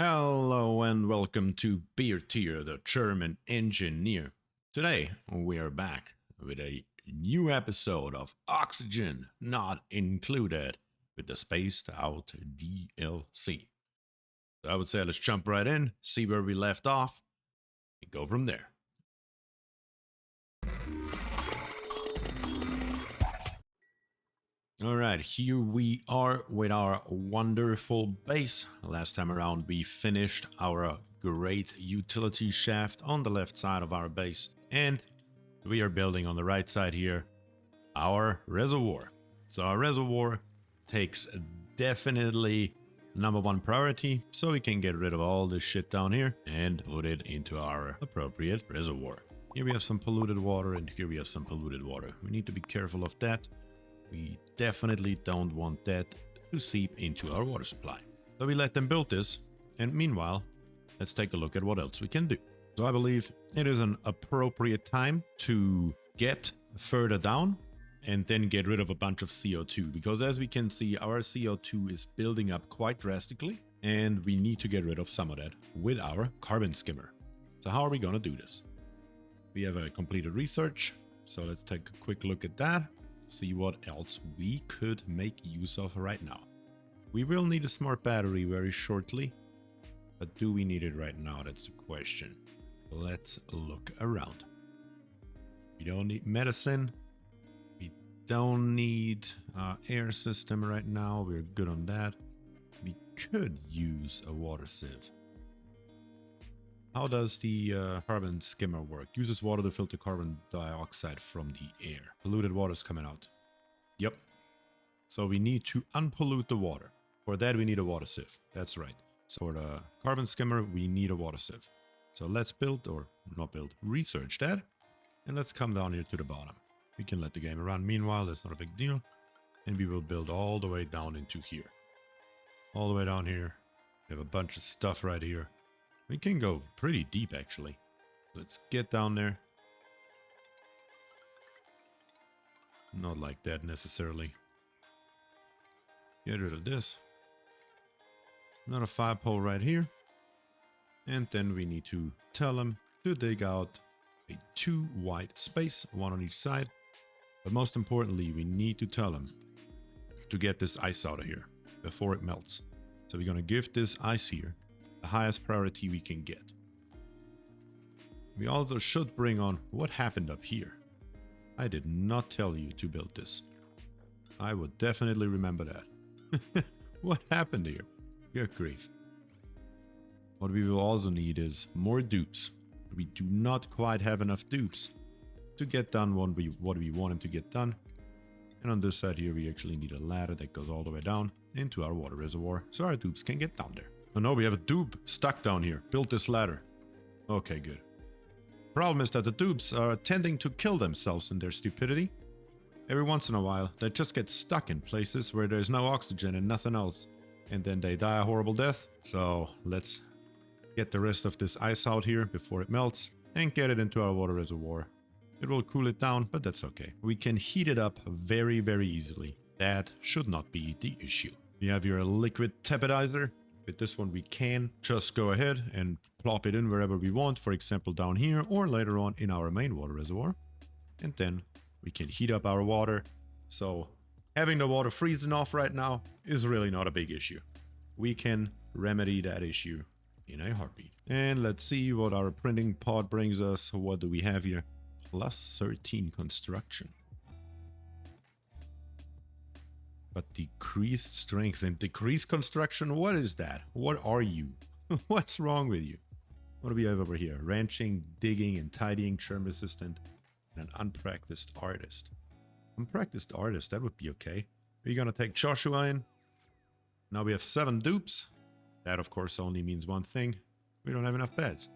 Hello and welcome to BierTier, the German engineer. Today we are back with a new episode of Oxygen Not Included with the Spaced Out DLC. So I would say let's jump right in, see where we left off, and go from there. Alright, here we are with our wonderful base. Last time around we finished our great utility shaft on the left side of our base. And we are building on the right side here our reservoir. So our reservoir takes definitely number one priority, so we can get rid of all this shit down here and put it into our appropriate reservoir. Here we have some polluted water and here we have some polluted water. We need to be careful of that. We definitely don't want that to seep into our water supply. So we let them build this, and meanwhile, let's take a look at what else we can do. So I believe it is an appropriate time to get further down and then get rid of a bunch of CO2, because as we can see, our CO2 is building up quite drastically, and we need to get rid of some of that with our carbon skimmer. So how are we going to do this? We have a completed research, so let's take a quick look at that. See what else we could make use of right now. We will need a smart battery very shortly, but do we need it right now? That's the question. Let's look around. We don't need medicine. We don't need air system right now. We're good on that. We could use a water sieve. How does the carbon skimmer work? Uses water to filter carbon dioxide from the air. Polluted water is coming out. Yep. So we need to unpollute the water. For that, we need a water sieve. That's right. So for the carbon skimmer, we need a water sieve. So let's build, or not build, research that. And let's come down here to the bottom. We can let the game run. Meanwhile, that's not a big deal. And we will build all the way down into here. All the way down here. We have a bunch of stuff right here. We can go pretty deep, actually. Let's get down there. Not like that necessarily. Get rid of this. Another 5-pole right here. And then we need to tell them to dig out a 2 wide space, one on each side. But most importantly, we need to tell them to get this ice out of here before it melts. So we're going to give this ice here the highest priority we can get. We also should bring on what happened up here. I did not tell you to build this. I would definitely remember that. What happened here? Good grief. What we will also need is more dupes. We do not quite have enough dupes to get done what we want them to get done. And on this side here, we actually need a ladder that goes all the way down into our water reservoir so our dupes can get down there. Oh no, we have a dupe stuck down here. Build this ladder. Okay, good. Problem is that the dupes are tending to kill themselves in their stupidity. Every once in a while, they just get stuck in places where there's no oxygen and nothing else. And then they die a horrible death. So let's get the rest of this ice out here before it melts and get it into our water reservoir. It will cool it down, but that's okay. We can heat it up very, very easily. That should not be the issue. You have your liquid tepidizer. With this one, we can just go ahead and plop it in wherever we want, for example, down here or later on in our main water reservoir. And then we can heat up our water. So having the water freezing off right now is really not a big issue. We can remedy that issue in a heartbeat. And let's see what our printing pod brings us. What do we have here? Plus 13 construction. But decreased strength and decreased construction, what is that? What are you? What's wrong with you? What do we have over here? Ranching, digging, and tidying, germ resistant, and an unpracticed artist. Unpracticed artist, that would be okay. We're gonna take Joshua in. Now we have 7 dupes. That of course only means one thing. We don't have enough beds.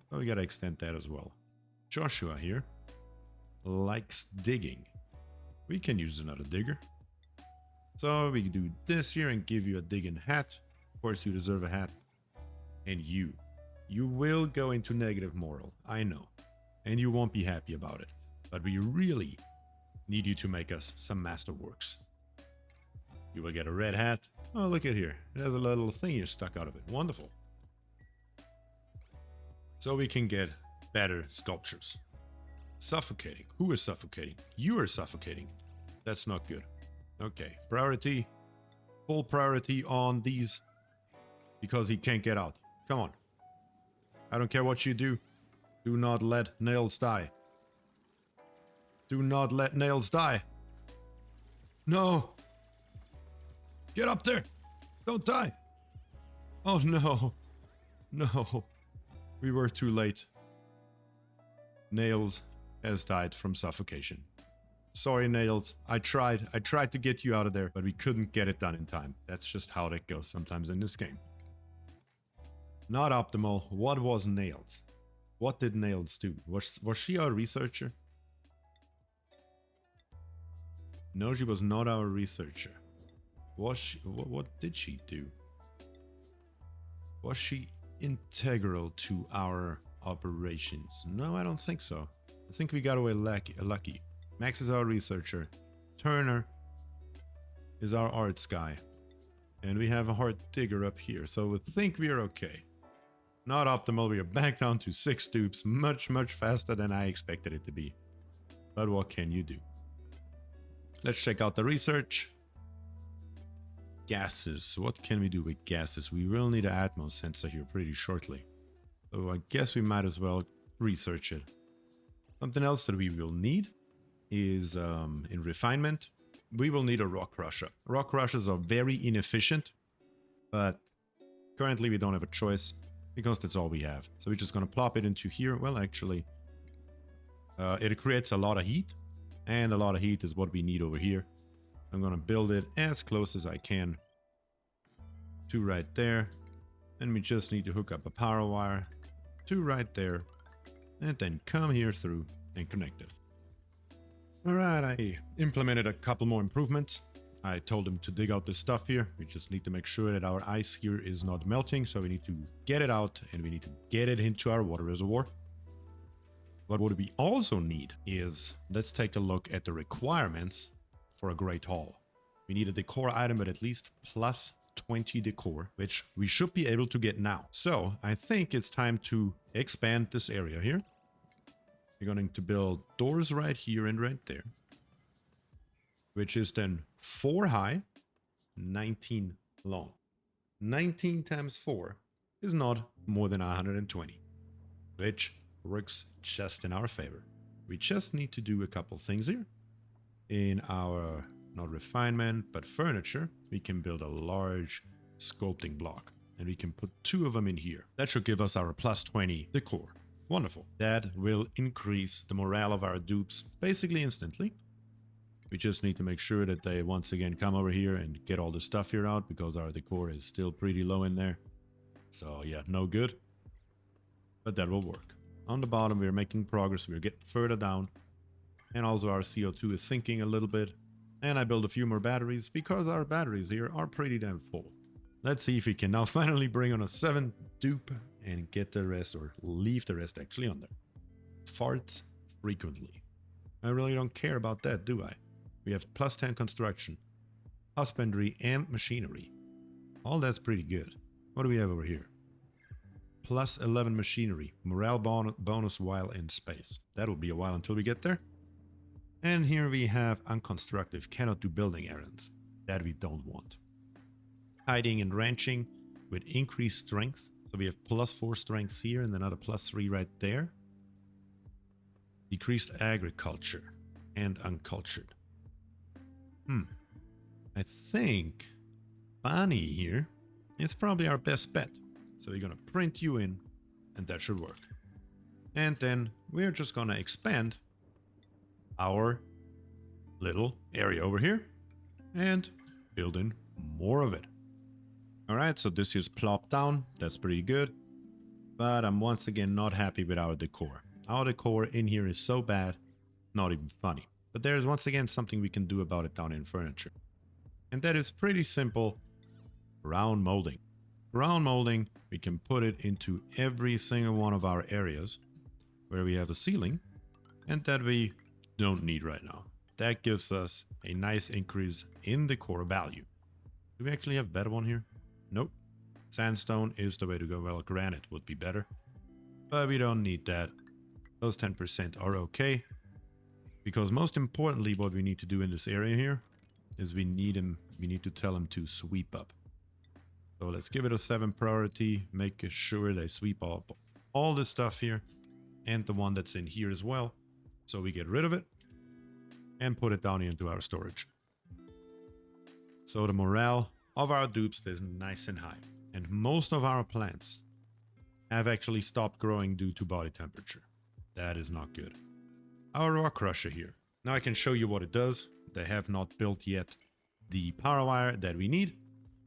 So we gotta extend that as well. Joshua here likes digging. We can use another digger. So we can do this here and give you a digging hat. Of course, you deserve a hat. And you will go into negative moral, I know. And you won't be happy about it. But we really need you to make us some masterworks. You will get a red hat. Oh, look at here. It has a little thing here stuck out of it. Wonderful. so we can get better sculptures. Suffocating. Who is suffocating? You are suffocating. That's not good. Okay, priority. Full priority on these because he can't get out. Come on. I don't care what you do. Do not let nails die. Do not let nails die. No. Get up there. Don't die. Oh no. No. We were too late. Nails has died from suffocation. Sorry, Nails. I tried to get you out of there, but we couldn't get it done in time. That's just how that goes sometimes in this game. Not optimal. What was Nails? What did Nails do? Was she our researcher? No, she was not our researcher. Was she? What did she do? Was she integral to our operations? No, I don't think so. I think we got away lucky. Max is our researcher. Turner is our arts guy. And we have a hard digger up here, so we think we're okay. Not optimal, we are back down to 6 dupes, much faster than I expected it to be. But what can you do? Let's check out the research. Gases. What can we do with gases? We will need an Atmos sensor here pretty shortly. So I guess we might as well research it. Something else that we will need is in refinement. We will need a rock crusher. Rock crushers are very inefficient, but currently we don't have a choice because that's all we have. So we're just going to plop it into here. Well, actually, it creates a lot of heat, and a lot of heat is what we need over here. I'm going to build it as close as I can to right there. And we just need to hook up a power wire to right there and then come here through and connect it. Alright, I implemented a couple more improvements. I told him to dig out this stuff here. We just need to make sure that our ice here is not melting, so we need to get it out and we need to get it into our water reservoir. But what we also need is, let's take a look at the requirements for a great hall. We need a decor item at least plus 20 decor, which we should be able to get now. So I think it's time to expand this area here. We're going to build doors right here and right there, which is then 4 high, 19 long. 19 times 4 is not more than 120, which works just in our favor. We just need to do a couple things here. In our, not refinement, but furniture, we can build a large sculpting block, and we can put 2 of them in here. That should give us our plus 20 decor. Wonderful. That will increase the morale of our dupes basically instantly. We just need to make sure that they once again come over here and get all the stuff here out because our decor is still pretty low in there. So yeah, no good. But that will work. On the bottom, we're making progress. We're getting further down. And also our CO2 is sinking a little bit. And I built a few more batteries because our batteries here are pretty damn full. Let's see if we can now finally bring on a 7th dupe and get the rest, or leave the rest actually on there. Farts frequently. I really don't care about that, do I? We have plus 10 construction, husbandry, and machinery. All that's pretty good. What do we have over here? Plus 11 machinery, morale bonus while in space. That'll be a while until we get there. And here we have unconstructive, cannot do building errands. That we don't want. Hiding and ranching with increased strength. So we have plus 4 strength here and another plus 3 right there. Decreased agriculture and uncultured. I think Bonnie here is probably our best bet. So we're going to print you in and that should work. And then we're just going to expand our little area over here and build in more of it. Alright, so this is plopped down. That's pretty good. But I'm once again not happy with our decor. Our decor in here is so bad, not even funny. But there's once again something we can do about it down in furniture. And that is pretty simple. Round molding. Round molding, we can put it into every single one of our areas where we have a ceiling and that we don't need right now. That gives us a nice increase in decor value. Do we actually have a better one here? Nope. Sandstone is the way to go. Well, granite would be better. but we don't need that. Those 10% are okay. Because most importantly, what we need to do in this area here is we need to tell him to sweep up. So let's give it a 7 priority, make sure they sweep up all this stuff here and the one that's in here as well. So we get rid of it and put it down into our storage. So the morale of our dupes is nice and high. And most of our plants have actually stopped growing due to body temperature. That is not good. Our rock crusher here. Now I can show you what it does. They have not built yet the power wire that we need.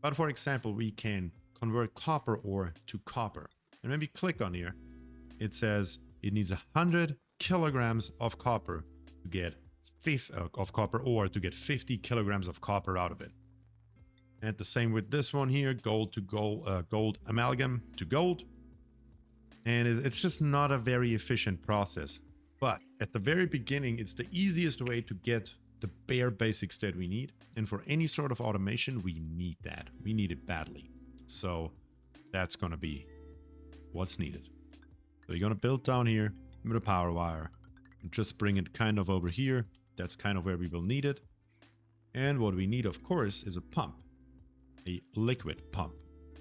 But for example, we can convert copper ore to copper. And when we click on here, it says it needs 100 kilograms of copper to get copper ore to get 50 kilograms of copper out of it. And the same with this one here, gold to gold, gold amalgam to gold. And it's just not a very efficient process. But at the very beginning, it's the easiest way to get the bare basics that we need. And for any sort of automation, we need that. We need it badly. So that's going to be what's needed. So you're going to build down here with a power wire and just bring it kind of over here. That's kind of where we will need it. And what we need, of course, is a pump, a liquid pump.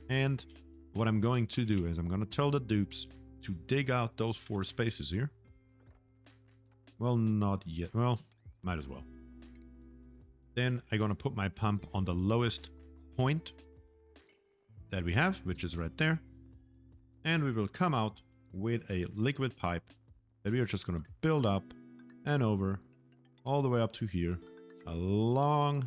And what I'm going to do is I'm going to tell the dupes to dig out those 4 spaces here. Well, not yet. Well, might as well. Then I'm going to put my pump on the lowest point that we have, which is right there. And we will come out with a liquid pipe that we are just going to build up and over all the way up to here, along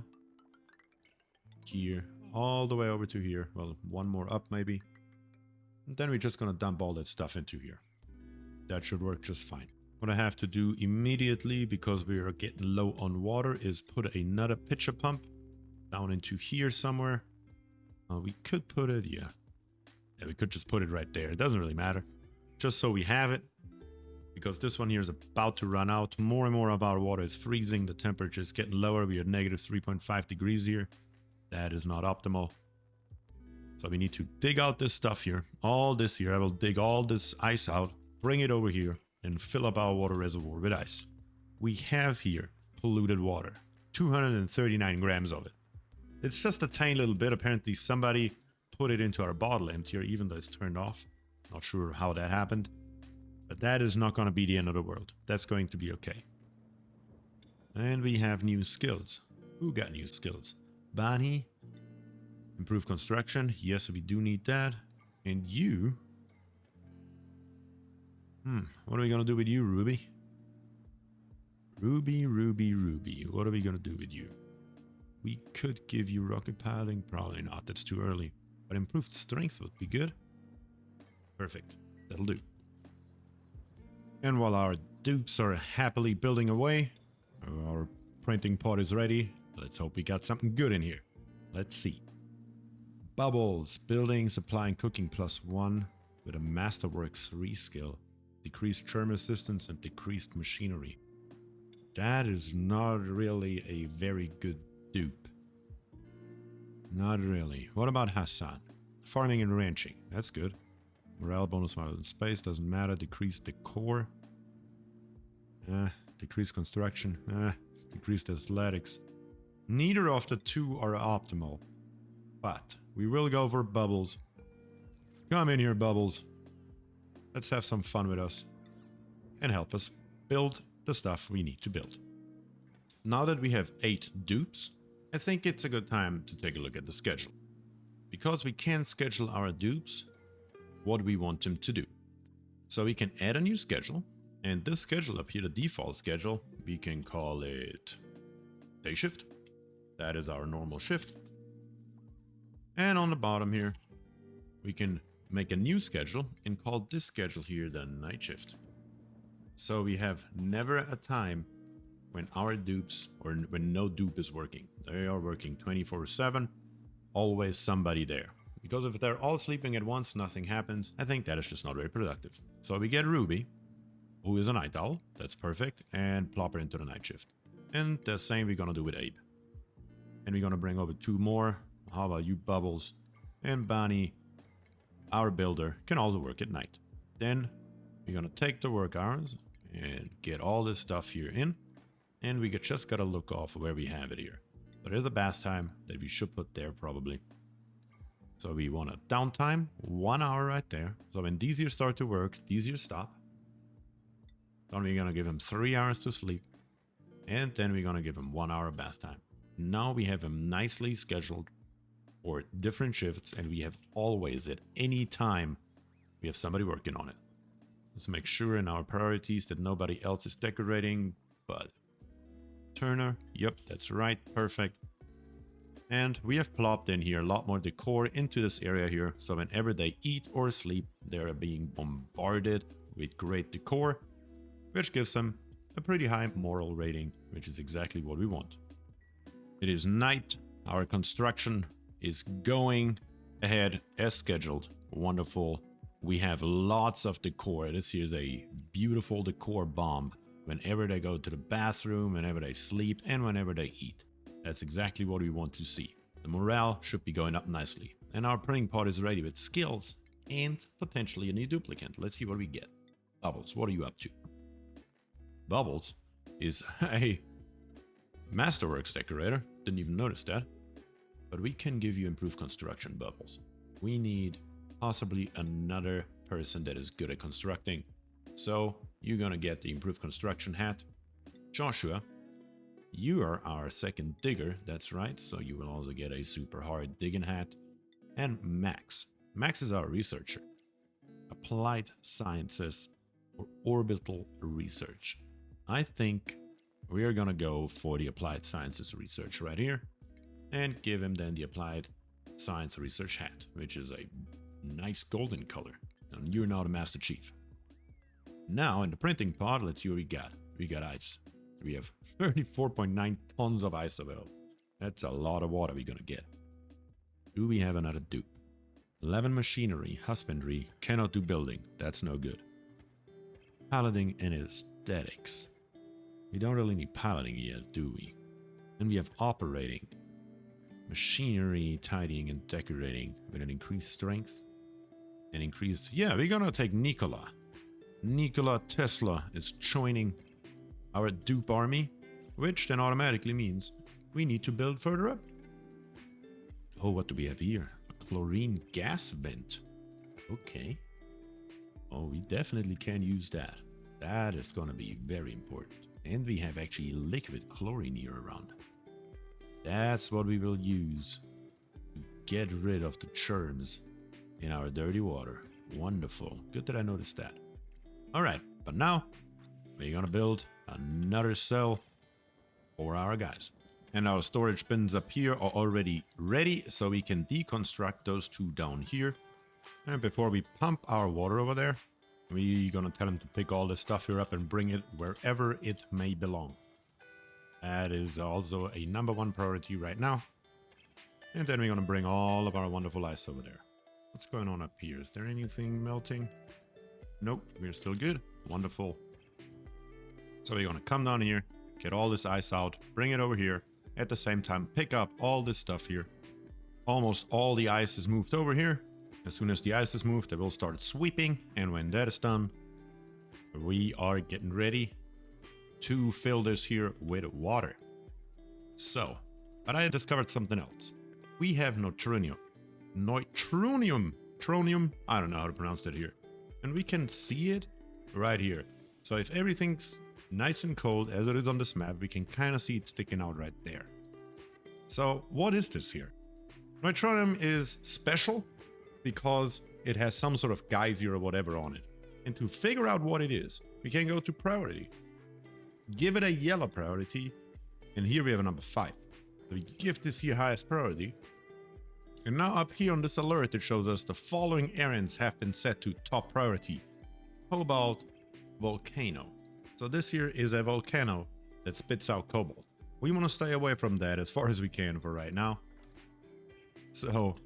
here, all the way over to here. Well, one more up maybe. And then we're just going to dump all that stuff into here. That should work just fine. What I have to do immediately, because we are getting low on water, is put another pitcher pump down into here somewhere. We could put it, yeah, we could just put it right there. It doesn't really matter. Just so we have it, because this one here is about to run out. More and more of our water is freezing. The temperature is getting lower. We are negative 3.5 degrees here. That is not optimal. So we need to dig out this stuff here. All this here. I will dig all this ice out, bring it over here, and fill up our water reservoir with ice. We have here polluted water, 239 grams of it. It's just a tiny little bit. Apparently somebody put it into our bottle emptier, even though it's turned off. Not sure how that happened, but that is not going to be the end of the world. That's going to be okay. And we have new skills. Who got new skills? Bonnie. Improve construction. Yes, we do need that. And you... what are we going to do with you, Ruby? Ruby. What are we going to do with you? We could give you rocket piloting. Probably not. That's too early. But improved strength would be good. Perfect. That'll do. And while our dupes are happily building away, our printing pod is ready. Let's hope we got something good in here. Let's see. Bubbles. Building, supply, and cooking +1 with a Masterworks reskill. Decreased germ resistance and decreased machinery. That is not really a very good dupe. Not really. What about Hassan? Farming and ranching. That's good. Morale bonus while in space. Doesn't matter. Decreased decor. Decreased construction. Decreased athletics. Neither of the two are optimal. But we will go for Bubbles. Come in here, Bubbles. Let's have some fun with us and help us build the stuff we need to build. Now that we have 8 dupes, I think it's a good time to take a look at the schedule. Because we can schedule our dupes what we want them to do. So we can add a new schedule, and this schedule up here, the default schedule, we can call it day shift. That is our normal shift. And on the bottom here, we can make a new schedule and call this schedule here the night shift. So we have never a time when our dupes, or when no dupe is working. They are working 24/7, always somebody there. Because if they're all sleeping at once, nothing happens. I think that is just not very productive. So we get Ruby, who is a night owl. That's perfect. And plop her into the night shift. And the same we're going to do with Abe. And we're going to bring over 2 more. How about you, Bubbles? And Bonnie, our builder, can also work at night. Then We're gonna take the work irons and get all this stuff here in. And we just gotta look off where we have it here. So there's a bath time that we should put there probably. So we want a downtime, 1 hour right there. So when these here start to work, these here stop. Then we're gonna give him 3 hours to sleep. And then we're gonna give him 1 hour bath time. Now we have him nicely scheduled for different shifts, and we have always at any time we have somebody working on it. Let's make sure in our priorities that nobody else is decorating, but Turner, yep, that's right, perfect. And we have plopped in here a lot more decor into this area here, so whenever they eat or sleep, they're being bombarded with great decor, which gives them a pretty high moral rating, which is exactly what we want. It is night. Our construction is going ahead as scheduled. Wonderful. We have lots of decor. This here is a beautiful decor bomb. Whenever they go to the bathroom, whenever they sleep, and whenever they eat. That's exactly what we want to see. The morale should be going up nicely. And our printing pod is ready with skills and potentially a new duplicant. Let's see what we get. Bubbles, what are you up to? Bubbles is a Masterworks decorator. Didn't even notice that. But we can give you improved construction, Bubbles. We need possibly another person that is good at constructing. So you're gonna get the improved construction hat. Joshua, you are our second digger, that's right. So you will also get a super hard digging hat. And Max. Max is our researcher. Applied sciences or orbital research. I think we are gonna go for the applied sciences research right here. And give him then the applied science research hat, which is a nice golden color. And you're now the Master Chief. Now in the printing pod, let's see what we got. We got ice. We have 34.9 tons of ice available. That's a lot of water we're gonna get. Do we have another dupe? 11 machinery, husbandry, cannot do building. That's no good. Piloting and aesthetics. We don't really need piloting yet, do we? And we have operating. Machinery, tidying and decorating with an increased strength. And increased... Yeah, we're gonna take Nikola. Nikola Tesla is joining our dupe army, which then automatically means we need to build further up. Oh, what do we have here? A chlorine gas vent. Okay. Oh, we definitely can use that. That is gonna be very important. And we have actually liquid chlorine here around. That's what we will use to get rid of the germs in our dirty water. Wonderful. Good that I noticed that. Alright, but now we're gonna build another cell for our guys. And our storage bins up here are already ready, so we can deconstruct those two down here. And before we pump our water over there, we're gonna tell them to pick all this stuff here up and bring it wherever it may belong. That is also a #1 priority right now. And then we're gonna bring all of our wonderful ice over there. What's going on up here? Is there anything melting? Nope, we're still good. Wonderful. So we're gonna come down here, get all this ice out, bring it over here. At the same time, pick up all this stuff here. Almost all the ice is moved over here. As soon as the ice is moved, it will start sweeping. And when that is done, we are getting ready to fill this here with water. So, but I discovered something else. We have neutronium. Tronium, I don't know how to pronounce that here. And we can see it right here. So if everything's nice and cold as it is on this map, we can kind of see it sticking out right there. So what is this here? Neutronium is special because it has some sort of geyser or whatever on it. And to figure out what it is, we can go to priority. Give it a yellow priority. And here we have a #5. So we give this here highest priority. And now up here on this alert, it shows us the following errands have been set to top priority. Cobalt volcano. So this here is a volcano that spits out cobalt. We want to stay away from that as far as we can for right now. So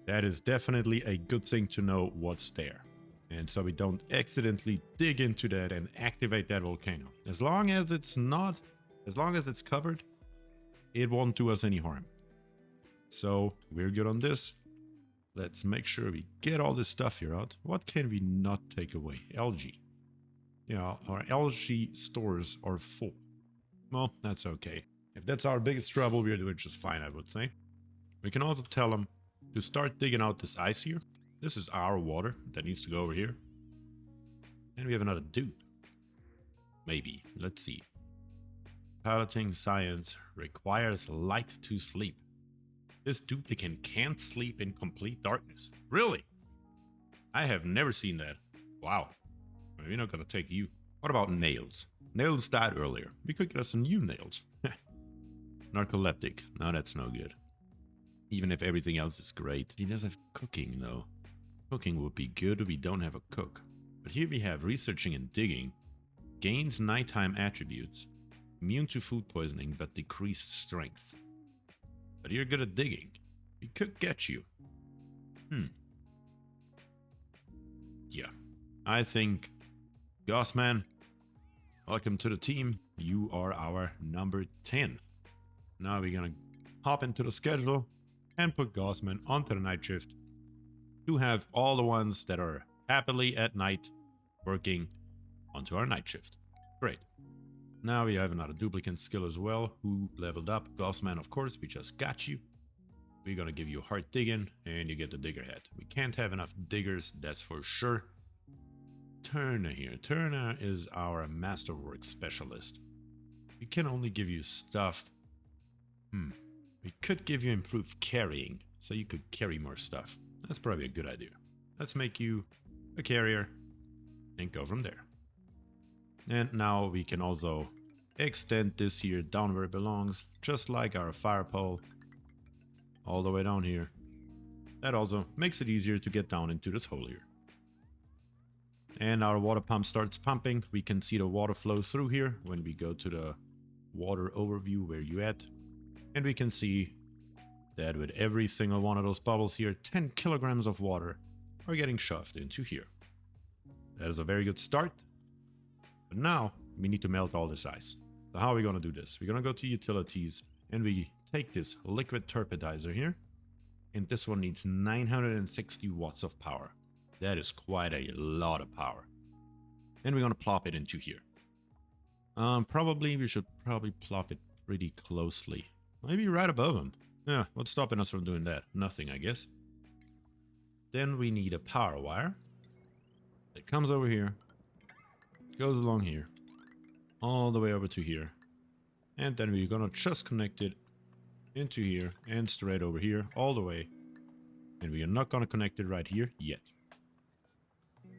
that is definitely a good thing to know what's there. And so we don't accidentally dig into that and activate that volcano. As long as it's covered, it won't do us any harm. So we're good on this. Let's make sure we get all this stuff here out. What can we not take away? Algae. Yeah, our algae stores are full. Well, that's okay. If that's our biggest trouble, we're doing just fine, I would say. We can also tell them to start digging out this ice here. This is our water that needs to go over here. And we have another dupe. Maybe. Let's see. Piloting science requires light to sleep. This duplicant can't sleep in complete darkness. Really? I have never seen that. Wow. We're not gonna take you. What about nails? Nails died earlier. We could get us some new nails. Narcoleptic. No, that's no good. Even if everything else is great. He does have cooking, though. Cooking would be good if we don't have a cook. But here we have researching and digging. Gains nighttime attributes. Immune to food poisoning, but decreased strength. But you're good at digging. We could get you. Yeah. I think... Gossman, welcome to the team. You are our number 10. Now we're gonna hop into the schedule and put Gossman onto the night shift to have all the ones that are happily at night working onto our night shift. Great. Now we have another duplicant skill as well, who leveled up. Gossman, of course, we just got you. We're gonna give you hard digging, and you get the digger head. We can't have enough diggers, that's for sure. Turner here. Turner is our masterwork specialist. We can only give you stuff. We could give you improved carrying, so you could carry more stuff. That's probably a good idea. Let's make you a carrier and go from there. And now we can also extend this here down where it belongs, just like our fire pole, all the way down here. That also makes it easier to get down into this hole here. And our water pump starts pumping. We can see the water flow through here when we go to the water overview where you at. And we can see that with every single one of those bubbles here, 10 kilograms of water are getting shoved into here. That is a very good start. But now we need to melt all this ice. So how are we going to do this? We're going to go to utilities and we take this liquid turpedizer here. And this one needs 960 watts of power. That is quite a lot of power. And we're going to plop it into here. We should plop it pretty closely. Maybe right above him. Yeah, what's stopping us from doing that? Nothing, I guess. Then we need a power wire. It comes over here. Goes along here. All the way over to here. And then we're going to just connect it into here and straight over here. All the way. And we are not going to connect it right here yet.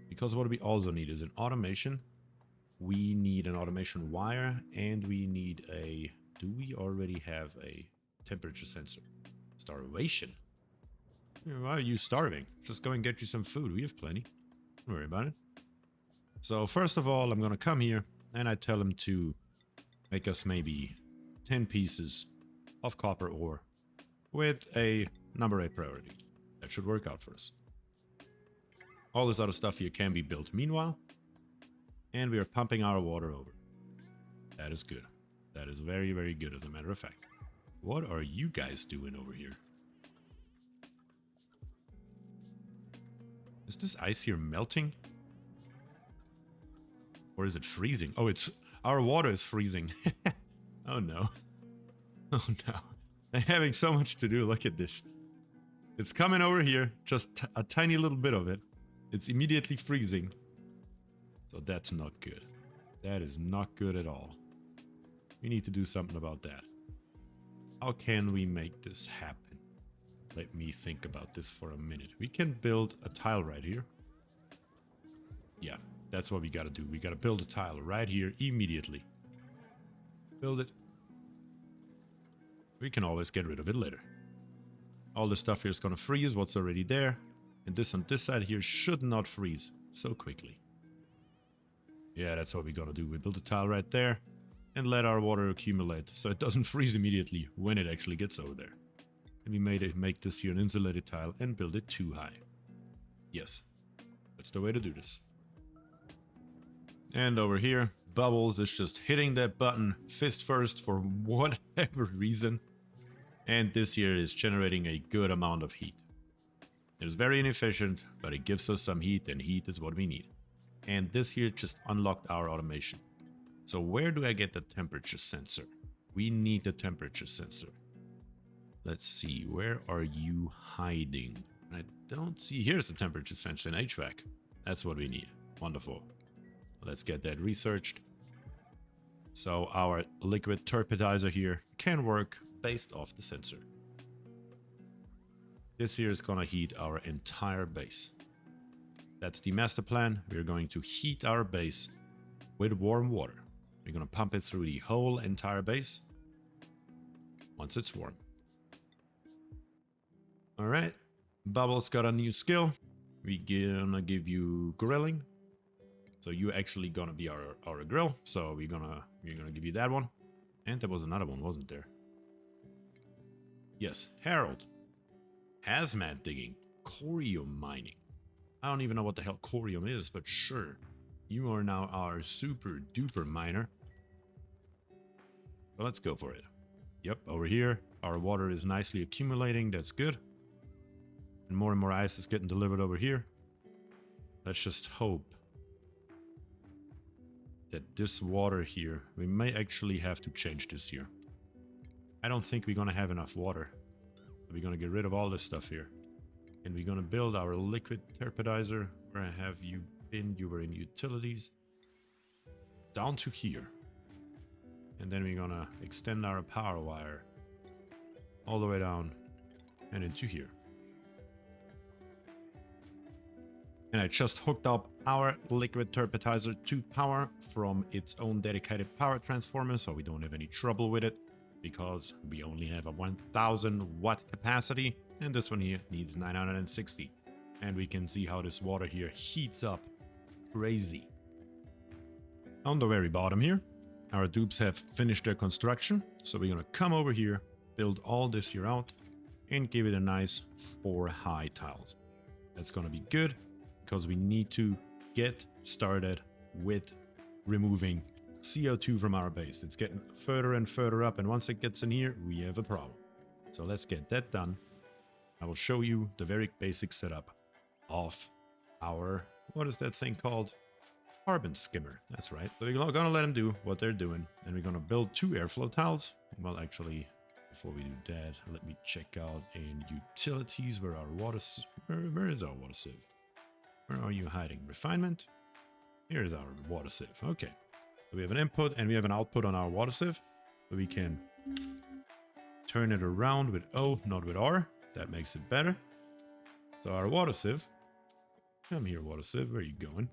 Because what we also need is an automation. We need an automation wire and we need a... Do we already have a temperature sensor? Starvation? Why are you starving? Just go and get you some food. We have plenty. Don't worry about it. So first of all, I'm going to come here and I tell him to make us maybe 10 pieces of copper ore with a number 8 priority. That should work out for us. All this other stuff here can be built meanwhile. And we are pumping our water over. That is good. That is very, very good as a matter of fact. What are you guys doing over here? Is this ice here melting? Or is it freezing? Oh, it's... Our water is freezing. Oh no. Oh no. They're having so much to do. Look at this. It's coming over here. Just a tiny little bit of it. It's immediately freezing. So that's not good. That is not good at all. We need to do something about that. How can we make this happen? Let me think about this for a minute. We can build a tile right here. Yeah, that's what we gotta do. We gotta build a tile right here immediately. Build it. We can always get rid of it later. All this stuff here is gonna freeze what's already there. And this on this side here should not freeze so quickly. Yeah, that's what we're gonna do. We build a tile right there and let our water accumulate so it doesn't freeze immediately when it actually gets over there. And we make this here an insulated tile and build it too high. Yes, that's the way to do this. And over here, Bubbles is just hitting that button fist first for whatever reason. And this here is generating a good amount of heat. It is very inefficient, but it gives us some heat, and heat is what we need. And this here just unlocked our automation. So where do I get the temperature sensor? We need the temperature sensor. Let's see, where are you hiding? I don't see. Here's the temperature sensor in HVAC. That's what we need. Wonderful. Let's get that researched. So our liquid turpedizer here can work based off the sensor. This here is gonna heat our entire base. That's the master plan. We're going to heat our base with warm water. We're gonna pump it through the whole entire base once it's warm. All right, Bubbles got a new skill. We're gonna give you grilling. So you're actually gonna be our grill. So we're gonna give you that one. And there was another one, wasn't there? Yes, Harold. Hazmat digging. Corium mining. I don't even know what the hell corium is, but sure. You are now our super duper miner. So let's go for it. Yep, over here, our water is nicely accumulating. That's good. And more ice is getting delivered over here. Let's just hope that this water here, we may actually have to change this here. I don't think we're gonna have enough water. We're gonna get rid of all this stuff here. And we're gonna build our liquid turpedizer. Where have you been? You were in utilities. Down to here. And then we're gonna extend our power wire all the way down and into here. And I just hooked up our liquid turpedizer to power from its own dedicated power transformer, so we don't have any trouble with it, because we only have a 1000 watt capacity, and this one here needs 960. And we can see how this water here heats up crazy. On the very bottom here, our dupes have finished their construction, so we're gonna come over here, build all this here out, and give it a nice 4 high tiles. That's gonna be good, because we need to get started with removing CO2 from our base. It's getting further and further up, and once it gets in here, we have a problem. So let's get that done. I will show you the very basic setup of our, what is that thing called? Carbon skimmer. That's right. So we're gonna let them do what they're doing, and we're gonna build 2 airflow tiles. Well, actually, before we do that, let me check out in utilities where our water, where is our water sieve? Where are you hiding? Refinement? Here's our water sieve. Okay. So we have an input and we have an output on our water sieve. So we can turn it around with O, not with R. That makes it better. So our water sieve. Come here, water sieve. Where are you going?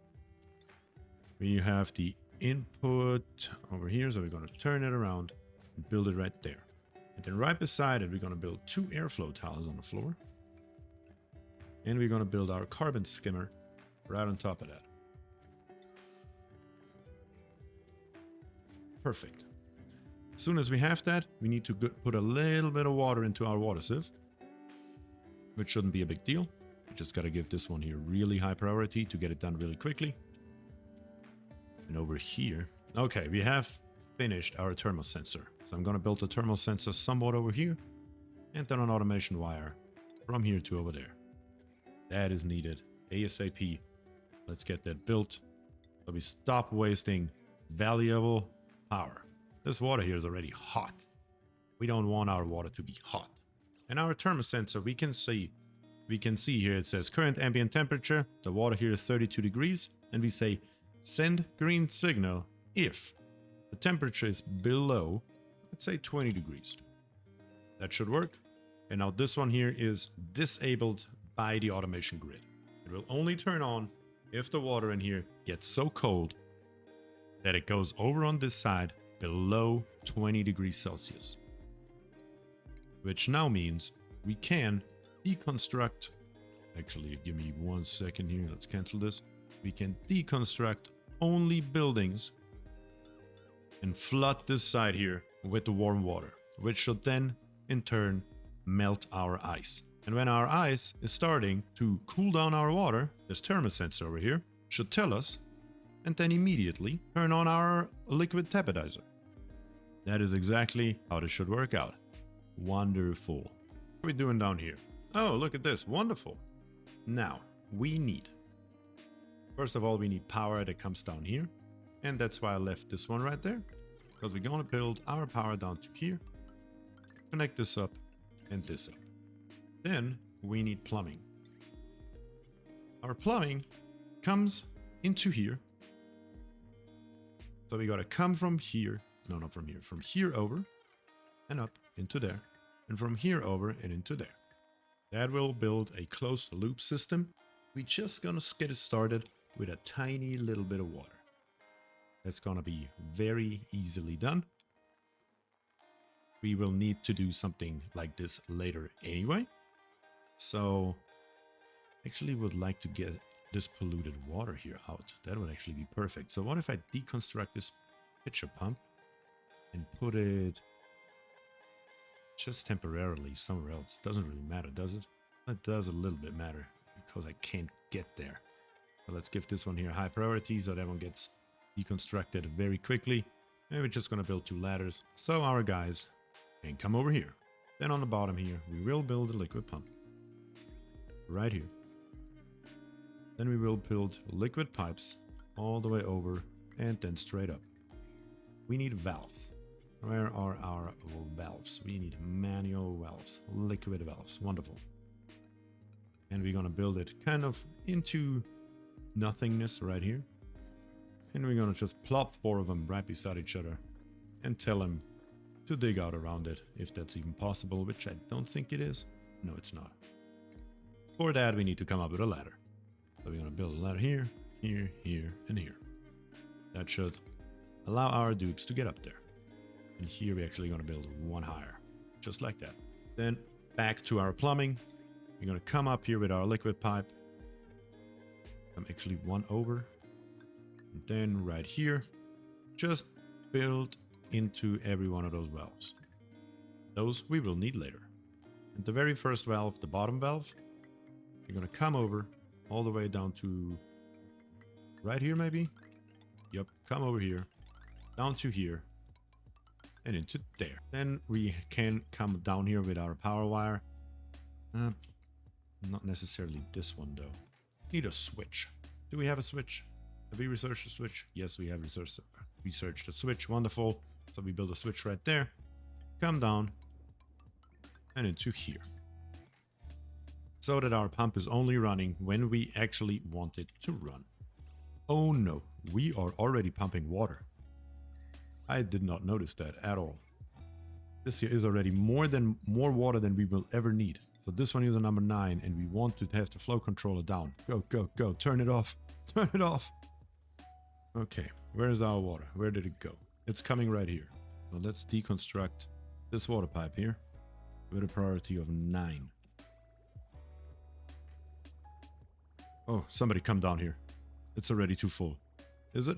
We have the input over here. So we're going to turn it around and build it right there. And then right beside it, we're going to build 2 airflow tiles on the floor. And we're going to build our carbon skimmer right on top of that. Perfect. As soon as we have that, we need to put a little bit of water into our water sieve, which shouldn't be a big deal. We just got to give this one here really high priority to get it done really quickly. And over here, okay, we have finished our thermal sensor. So I'm going to build the thermal sensor somewhat over here, and then an automation wire from here to over there. That is needed ASAP. Let's get that built so we stop wasting valuable power. This water here is already hot. We don't want our water to be hot. And our thermal sensor, we can see here it says current ambient temperature. The water here is 32 degrees, and we say send green signal if the temperature is below, let's say 20 degrees. That should work. And now this one here is disabled by the automation grid. It will only turn on if the water in here gets so cold that it goes over on this side below 20 degrees Celsius. Which now means we can deconstruct, actually give me 1 second here, let's cancel this. We can deconstruct only buildings and flood this side here with the warm water, which should then in turn melt our ice. And when our ice is starting to cool down our water, this thermosensor over here should tell us, and then immediately turn on our liquid turpedizer. That is exactly how this should work out. Wonderful. What are we doing down here? Oh, look at this. Wonderful. Now, we need, First of all, we need power that comes down here. And that's why I left this one right there. Because we're going to build our power down to here. Connect this up and this up. Then we need plumbing. Our plumbing comes into here. So we got to come from here. No, not from here. From here over and up into there. And from here over and into there. That will build a closed loop system. We're just going to get it started with a tiny little bit of water. That's going to be very easily done. We will need to do something like this later anyway. So actually would like to get this polluted water here out. That would actually be perfect. So what if I deconstruct this pitcher pump and put it just temporarily somewhere else? Doesn't really matter, does it? It does a little bit matter because I can't get there. So let's give this one here high priority so that one gets deconstructed very quickly. And we're just going to build 2 ladders so our guys can come over here. Then on the bottom here, we will build a liquid pump. Right here. Then we will build liquid pipes all the way over and then straight up. We need valves. Where are our valves? We need manual valves, liquid valves. Wonderful. And we're going to build it kind of into nothingness right here. And we're going to just plop 4 of them right beside each other and tell them to dig out around it, if that's even possible, which I don't think it is. No, it's not. For that, we need to come up with a ladder. So we're going to build a ladder here, here, here, and here. That should allow our dupes to get up there. And here we're actually going to build 1 higher, just like that. Then back to our plumbing. We're going to come up here with our liquid pipe. I'm actually 1 over. And then right here, just build into every one of those valves. Those we will need later. And the very first valve, the bottom valve, we're going to come over all the way down to right here maybe. Yep, come over here, down to here, and into there. Then we can come down here with our power wire. Not necessarily this one though. Need a switch. Do we have a switch? Have we researched a switch? Yes, we have researched a switch. Wonderful. So we build a switch right there. Come down and into here. So that our pump is only running when we actually want it to run. Oh no, we are already pumping water. I did not notice that at all. This here is already more water than we will ever need. So this one is a number 9 and we want to have the flow controller down. Go, go, go. Turn it off. Turn it off. Okay, where is our water? Where did it go? It's coming right here. So let's deconstruct this water pipe here with a priority of 9. Oh, somebody come down here. It's already too full. Is it?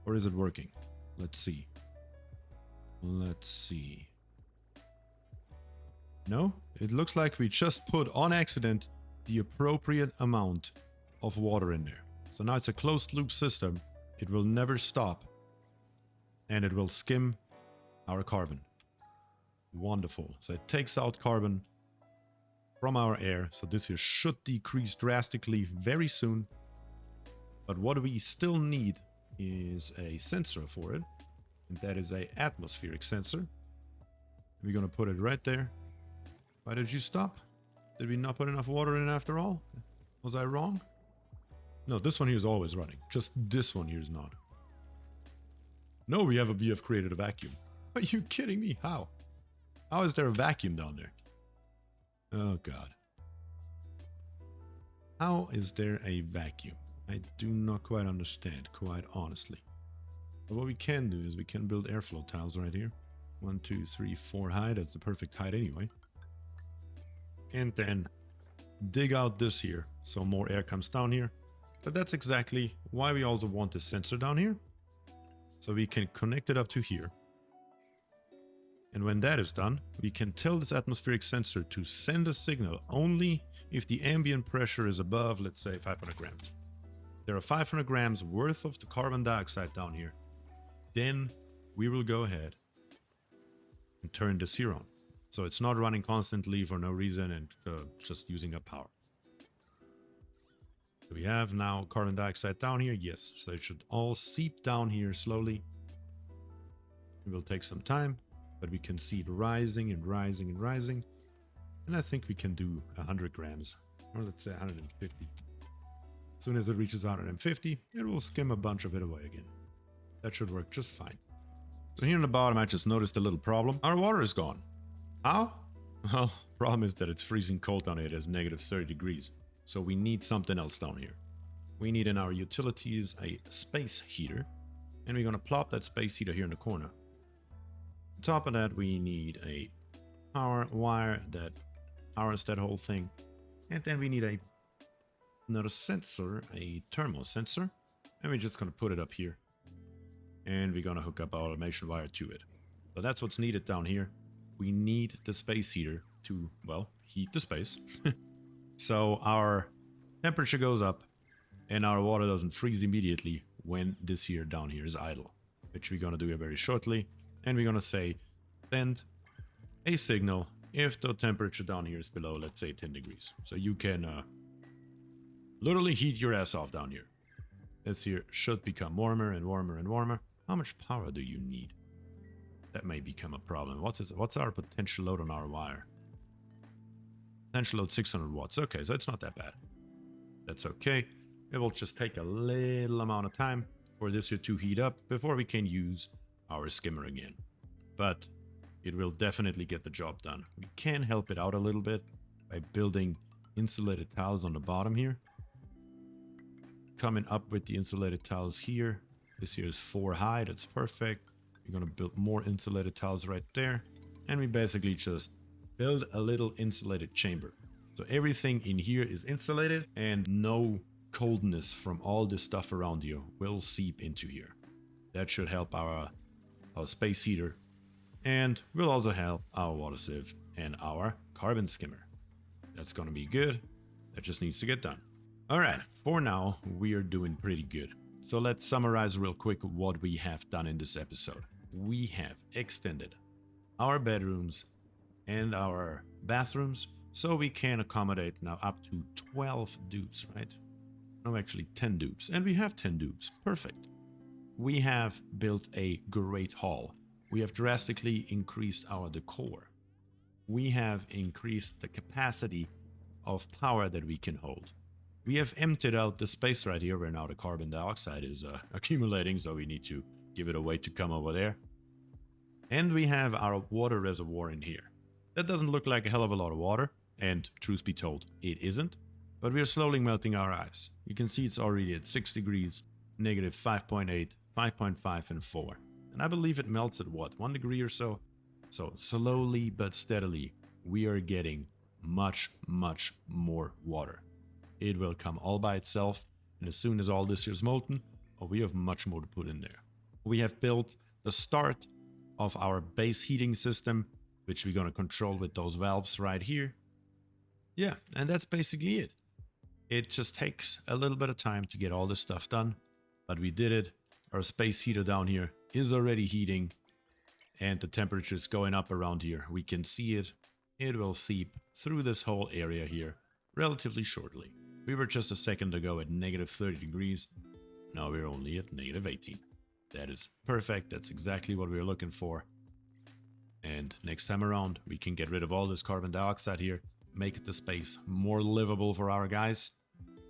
Or is it working? Let's see. Let's see. No, it looks like we just put on accident the appropriate amount of water in there. So now it's a closed loop system. It will never stop. And it will skim our carbon. Wonderful. So it takes out carbon from our air. So this here should decrease drastically very soon. But what we still need is a sensor for it. And that is a atmospheric sensor. We're going to put it right there. Why did you stop? Did we not put enough water in after all? Was I wrong? No, this one here is always running. Just this one here is not. No, we have created a vacuum. Are you kidding me? How? How is there a vacuum down there? Oh God. How is there a vacuum? I do not quite understand, quite honestly. But what we can do is we can build airflow tiles right here. 1, 2, 3, 4 high. That's the perfect height anyway. And then dig out this here so more air comes down here. But that's exactly why we also want this sensor down here. So we can connect it up to here. And when that is done, we can tell this atmospheric sensor to send a signal only if the ambient pressure is above, let's say, 500 grams. There are 500 grams worth of the carbon dioxide down here. Then we will go ahead and turn this here on. So it's not running constantly for no reason and just using up power. Do we have now carbon dioxide down here? Yes. So it should all seep down here slowly. It will take some time, but we can see it rising and rising and rising. And I think we can do 100 grams, or let's say 150. As soon as it reaches 150, it will skim a bunch of it away again. That should work just fine. So here in the bottom, I just noticed a little problem. Our water is gone. How? Well, problem is that it's freezing cold down here. It has negative 30 degrees. So we need something else down here. We need in our utilities a space heater. And we're going to plop that space heater here in the corner. On top of that, we need a power wire that powers that whole thing. And then we need another sensor, a thermal sensor. And we're just going to put it up here. And we're going to hook up our automation wire to it. So that's what's needed down here. We need the space heater to, well, heat the space. So our temperature goes up and our water doesn't freeze immediately when this here down here is idle, which we're going to do very shortly. And we're going to say, send a signal if the temperature down here is below, let's say 10 degrees. So you can literally heat your ass off down here. This here should become warmer and warmer and warmer. How much power do you need? That may become a problem. What's our potential load on our wire? Potential load 600 watts. Okay, so it's not that bad. That's okay. It will just take a little amount of time for this here to heat up before we can use our skimmer again. But it will definitely get the job done. We can help it out a little bit by building insulated tiles on the bottom here. Coming up with the insulated tiles here. This here is 4 high. That's perfect. We're going to build more insulated tiles right there. And we basically just build a little insulated chamber. So everything in here is insulated and no coldness from all this stuff around you will seep into here. That should help our space heater. And will also help our water sieve and our carbon skimmer. That's going to be good. That just needs to get done. All right, for now, we are doing pretty good. So let's summarize real quick what we have done in this episode. We have extended our bedrooms and our bathrooms so we can accommodate now up to 12 dupes, right? No, actually 10 dupes. And we have 10 dupes. Perfect. We have built a great hall. We have drastically increased our decor. We have increased the capacity of power that we can hold. We have emptied out the space right here where now the carbon dioxide is accumulating, so we need to give it a way to come over there. And we have our water reservoir in here. That doesn't look like a hell of a lot of water, and truth be told, it isn't. But we are slowly melting our ice. You can see it's already at 6 degrees, negative 5.8, 5.5, and 4. And I believe it melts at what, 1 degree or so? So slowly but steadily, we are getting much, much more water. It will come all by itself, and as soon as all this here is molten, we have much more to put in there. We have built the start of our base heating system, which we're going to control with those valves right here. Yeah, and that's basically it. It just takes a little bit of time to get all this stuff done, but we did it. Our space heater down here is already heating, and the temperature is going up around here. We can see it. It will seep through this whole area here relatively shortly. We were just a second ago at negative 30 degrees. Now we're only at negative 18. That is perfect. That's exactly what we're looking for. And next time around, we can get rid of all this carbon dioxide here, make the space more livable for our guys.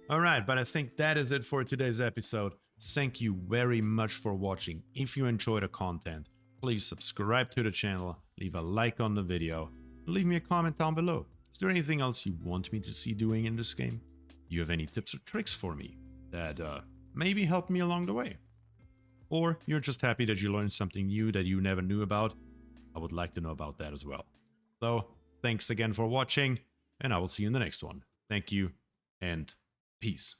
All right, but I think that is it for today's episode. Thank you very much for watching. If you enjoyed the content, please subscribe to the channel, leave a like on the video, and leave me a comment down below. Is there anything else you want me to see doing in this game? You have any tips or tricks for me that maybe help me along the way? Or you're just happy that you learned something new that you never knew about? I would like to know about that as well. So, thanks again for watching, and I will see you in the next one. Thank you, and peace.